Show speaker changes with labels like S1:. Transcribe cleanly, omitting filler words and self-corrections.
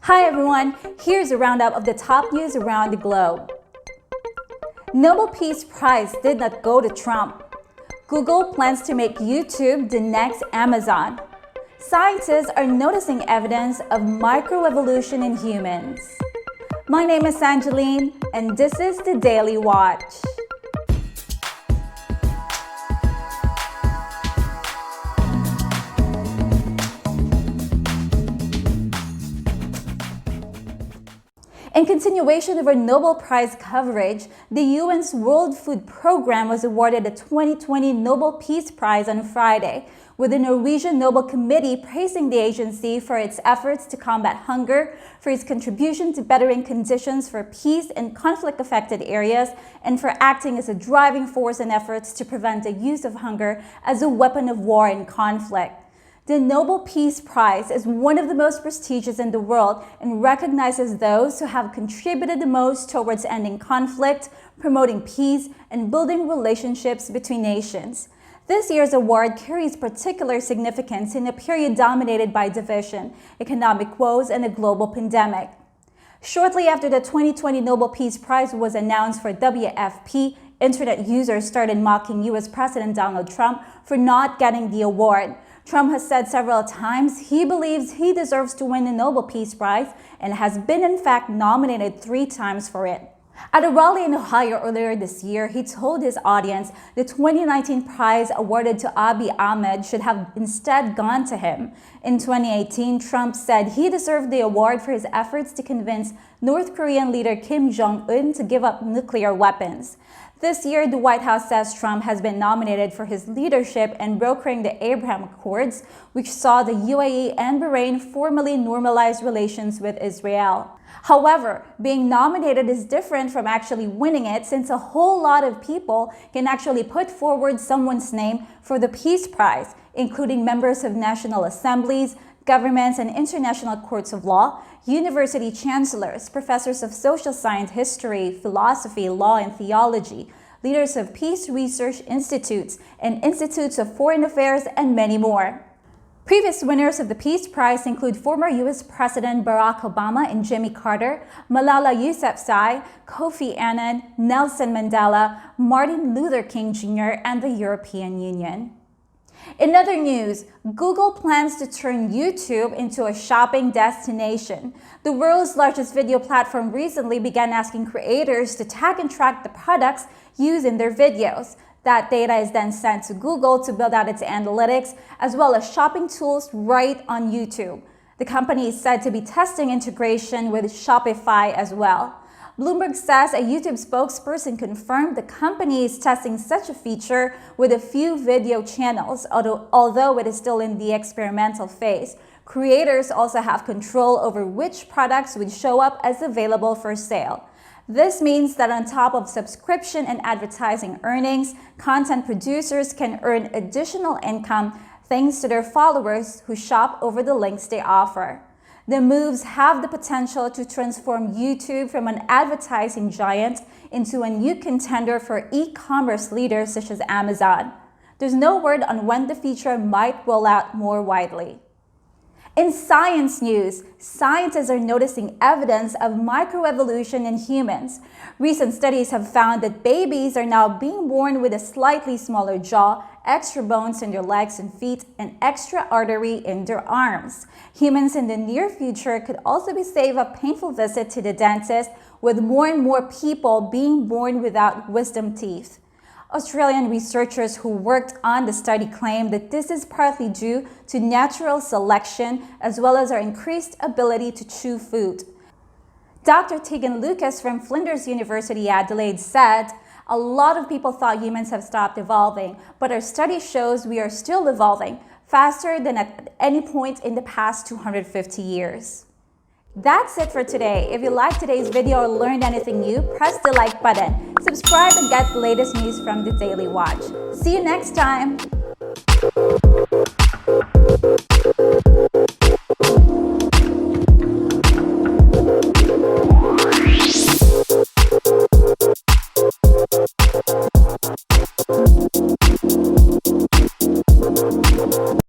S1: Hi everyone, here's a roundup of the top news around the globe. Nobel Peace Prize did not go to Trump. Google plans to make YouTube the next Amazon. Scientists are noticing evidence of microevolution in humans. My name is Angeline, and this is the Daily Watch. In continuation of our Nobel Prize coverage, the UN's World Food Programme was awarded the 2020 Nobel Peace Prize on Friday, with the Norwegian Nobel Committee praising the agency for its efforts to combat hunger, for its contribution to bettering conditions for peace in conflict-affected areas, and for acting as a driving force in efforts to prevent the use of hunger as a weapon of war and conflict. The Nobel Peace Prize is one of the most prestigious in the world and recognizes those who have contributed the most towards ending conflict, promoting peace, and building relationships between nations. This year's award carries particular significance in a period dominated by division, economic woes, and a global pandemic. Shortly after the 2020 Nobel Peace Prize was announced for WFP, internet users started mocking US President Donald Trump for not getting the award. Trump has said several times he believes he deserves to win the Nobel Peace Prize and has been in fact nominated 3 times for it. At a rally in Ohio earlier this year, he told his audience the 2019 prize awarded to Abiy Ahmed should have instead gone to him. In 2018, Trump said he deserved the award for his efforts to convince North Korean leader Kim Jong-un to give up nuclear weapons. This year, the White House says Trump has been nominated for his leadership in brokering the Abraham Accords, which saw the UAE and Bahrain formally normalize relations with Israel. However, being nominated is different from actually winning it, since a whole lot of people can actually put forward someone's name for the Peace Prize, including members of national assemblies, governments and international courts of law, university chancellors, professors of social science, history, philosophy, law, and theology, leaders of peace research institutes and institutes of foreign affairs, and many more. Previous winners of the Peace Prize include former US President Barack Obama and Jimmy Carter, Malala Yousafzai, Kofi Annan, Nelson Mandela, Martin Luther King Jr., and the European Union. In other news, Google plans to turn YouTube into a shopping destination. The world's largest video platform recently began asking creators to tag and track the products used in their videos. That data is then sent to Google to build out its analytics, as well as shopping tools right on YouTube. The company is said to be testing integration with Shopify as well. Bloomberg says a YouTube spokesperson confirmed the company is testing such a feature with a few video channels, although it is still in the experimental phase. Creators also have control over which products would show up as available for sale. This means that on top of subscription and advertising earnings, content producers can earn additional income thanks to their followers who shop over the links they offer. The moves have the potential to transform YouTube from an advertising giant into a new contender for e-commerce leaders such as Amazon. There's no word on when the feature might roll out more widely. In science news, scientists are noticing evidence of microevolution in humans. Recent studies have found that babies are now being born with a slightly smaller jaw, extra bones in their legs and feet, and extra artery in their arms. Humans in the near future could also be saved a painful visit to the dentist, with more and more people being born without wisdom teeth. Australian researchers who worked on the study claim that this is partly due to natural selection, as well as our increased ability to chew food. Dr. Tegan Lucas from Flinders University, Adelaide said, "A lot of people thought humans have stopped evolving, but our study shows we are still evolving, faster than at any point in the past 250 years. That's it for today. If you liked today's video or learned anything new, press the like button. Subscribe and get the latest news from the Daily Watch. See you next time.